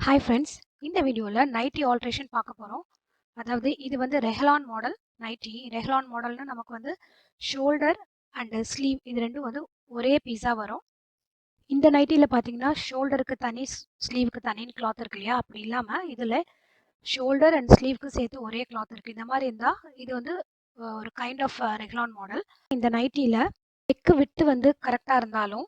Hi friends, இந்த வீடியோவில் nightie alteration பார்க்க போகிறோம். அதாவது இது வந்து ரெஹலான் மாடல் நைட்டி. ரெஹலான் மாடல்னா நமக்கு வந்து ஷோல்டர் அண்டு ஸ்லீவ் இது ரெண்டும் வந்து ஒரே பீஸாக வரும். இந்த நைட்டியில் பார்த்தீங்கன்னா ஷோல்டருக்கு தனி ஸ்லீவுக்கு தனின்னு கிளாத் இருக்கு இல்லையா, அப்படி இல்லாமல் இதில் ஷோல்டர் அண்ட் ஸ்லீவ்க்கு சேர்த்து ஒரே கிளாத் இருக்குது. இந்த மாதிரி இருந்தால் இது வந்து ஒரு கைண்ட் ஆஃப் ரெஹலான் மாடல். இந்த நைட்டியில் நெக்கு விட்டு வந்து கரெக்டாக இருந்தாலும்,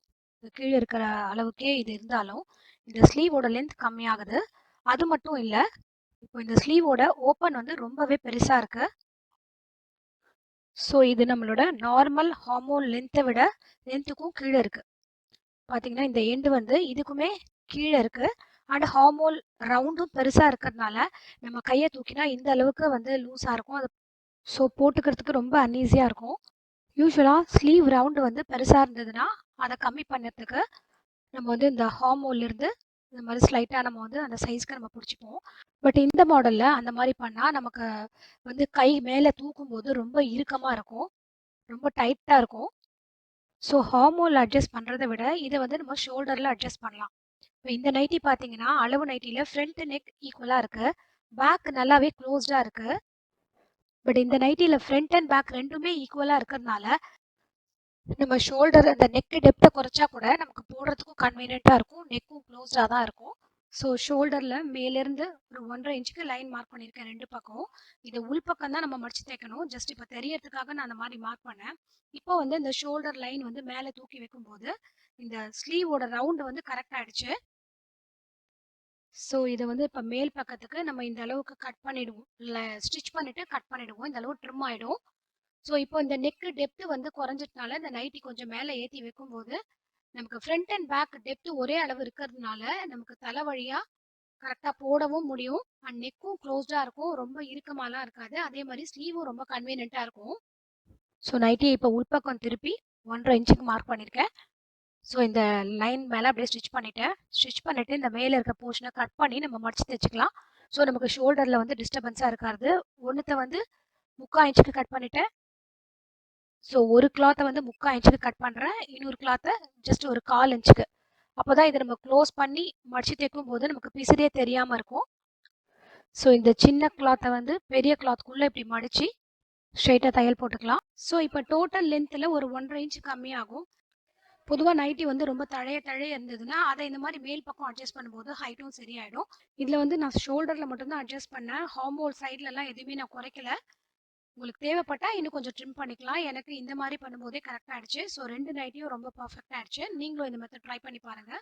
கீழே இருக்கிற அளவுக்கே இது இருந்தாலும் இந்த ஸ்லீவோட லென்த் கம்மியாகுது. அது மட்டும் இல்ல, இப்போ இந்த ஸ்லீவோட ஓப்பன் வந்து ரொம்பவே பெருசா இருக்கு. ஸோ இது நம்மளோட நார்மல் ஹார்மோன் லென்த்தை விட லென்த்துக்கும் கீழே இருக்கு. பார்த்தீங்கன்னா இந்த எண்டு வந்து இதுக்குமே கீழே இருக்கு. அண்ட் ஹார்மோல் ரவுண்டும் பெருசா இருக்கிறதுனால நம்ம கையை தூக்கினா இந்த அளவுக்கு வந்து லூஸாக இருக்கும். அது ஸோ போட்டுக்கிறதுக்கு ரொம்ப அன்ஈஸியாக இருக்கும். யூஸ்வலாக ஸ்லீவ் ரவுண்டு வந்து பெருசாக இருந்ததுன்னா அதை கம்மி பண்ணுறதுக்கு நம்ம வந்து இந்த ஹார்மோன்லேருந்து இந்த மாதிரி ஸ்லைட்டாக நம்ம வந்து அந்த சைஸ்க்கு நம்ம பிடிச்சிப்போம். பட் இந்த மாடலில் அந்த மாதிரி பண்ணால் நமக்கு வந்து கை மேலே தூக்கும்போது ரொம்ப இறுக்கமாக இருக்கும், ரொம்ப டைட்டாக இருக்கும். ஸோ ஹார்மோனில் அட்ஜஸ்ட் பண்ணுறதை விட இதை வந்து நம்ம ஷோல்டரில் அட்ஜஸ்ட் பண்ணலாம். இப்போ இந்த நைட்டி பார்த்தீங்கன்னா அளவு நைட்டியில் ஃப்ரண்ட் நெக் ஈக்குவலாக இருக்குது, பேக் நல்லாவே க்ளோஸ்டாக இருக்குது. பட் இந்த நைட்டியில் ஃப்ரண்ட் அண்ட் பேக் ரெண்டுமே ஈக்குவலாக இருக்கிறதுனால நம்ம ஷோல்டர் அந்த நெக் டெப்த்தை குறைச்சா கூட நமக்கு போடுறதுக்கும் கன்வீனியண்ட்டாக இருக்கும், நெக்கும் க்ளோஸ்டாக தான் இருக்கும். ஸோ ஷோல்டரில் மேலேருந்து ஒரு 1.5 இன்ச்சுக்கு லைன் மார்க் பண்ணியிருக்கேன் ரெண்டு பக்கம். இது உள்பக்கம் தான் நம்ம மடிச்சு தைக்கணும். ஜஸ்ட் இப்போ தெரியறதுக்காக நான் அந்த மாதிரி மார்க் பண்ணேன். இப்போ வந்து இந்த ஷோல்டர் லைன் வந்து மேலே தூக்கி வைக்கும்போது இந்த ஸ்லீவோட ரவுண்டு வந்து கரெக்ட் ஆயிடுச்சு. ஸோ இதை வந்து இப்போ மேல் பக்கத்துக்கு நம்ம இந்த அளவுக்கு கட் பண்ணிடுவோம், இல்லை ஸ்டிச் பண்ணிட்டு கட் பண்ணிடுவோம். இந்த அளவு ட்ரிம் ஆகிடும். ஸோ இப்போ இந்த நெக்கு டெப்த் வந்து குறைஞ்சிட்டனால இந்த நைட்டி கொஞ்சம் மேலே ஏற்றி வைக்கும்போது நமக்கு ஃப்ரண்ட் அண்ட் பேக் டெப்த் ஒரே அளவு இருக்கிறதுனால நமக்கு தலை வழியா கரெக்டாக போடவும் முடியும். அண்ட் நெக்கும் க்ளோஸ்டாக இருக்கும், ரொம்ப இறுக்கமாலாம் இருக்காது. அதே மாதிரி ஸ்லீவும் ரொம்ப கன்வீனியண்ட்டாக இருக்கும். ஸோ நைட்டியை இப்போ உள்பக்கம் திருப்பி 1.5 இன்ச்சுக்கு மார்க் பண்ணியிருக்கேன். ஸோ இந்த லைன் மேலே அப்படியே ஸ்டிச் பண்ணிட்டேன். ஸ்டிச் பண்ணிவிட்டு இந்த மேலே இருக்க போர்ஷனை கட் பண்ணி நம்ம மடிச்சு தைச்சிக்கலாம். ஸோ நமக்கு ஷோல்டரில் வந்து டிஸ்டர்பன்ஸாக இருக்காது. ஒன்றுத்தை வந்து 3/4 இன்ச்சுக்கு கட் பண்ணிட்டேன். ஸோ ஒரு கிளாத்தை வந்து 3/4 இன்ச்சுக்கு கட் பண்ணுறேன், இன்னொரு கிளாத்தை ஜஸ்ட் ஒரு 1/4 இன்ச்சுக்கு. அப்போ தான் இதை நம்ம க்ளோஸ் பண்ணி மடிச்சு தைக்கும் போது நமக்கு பிசுறே தெரியாமல் இருக்கும். ஸோ இந்த சின்ன கிளாத்தை வந்து பெரிய கிளாத்துக்குள்ளே இப்படி மடித்து ஸ்ட்ரைட்டாக தையல் போட்டுக்கலாம். ஸோ இப்போ டோட்டல் லென்த்தில் ஒரு 1.5 இன்ச்சு கம்மியாகும். பொதுவாக நைட்டி வந்து ரொம்ப தழைய இருந்ததுன்னா அதை இந்த மாதிரி மேல் பக்கம் அட்ஜஸ்ட் பண்ணும்போது ஹைட்டும் சரியாயிடும். இதில் வந்து நான் ஷோல்டரில் மட்டும்தான் அட்ஜஸ்ட் பண்ணேன், ஹார்மோல் சைட்லலாம் எதுவுமே நான் குறைக்கல. உங்களுக்கு தேவைப்பட்டா இன்னும் கொஞ்சம் ட்ரிம் பண்ணிக்கலாம். எனக்கு இந்த மாதிரி பண்ணும்போதே கரெக்டாக ஆயிடுச்சு. ஸோ ரெண்டு நைட்டியும் ரொம்ப பர்ஃபெக்டாக ஆயிடுச்சு. நீங்களும் இந்த மெத்தட் ட்ரை பண்ணி பாருங்கள்.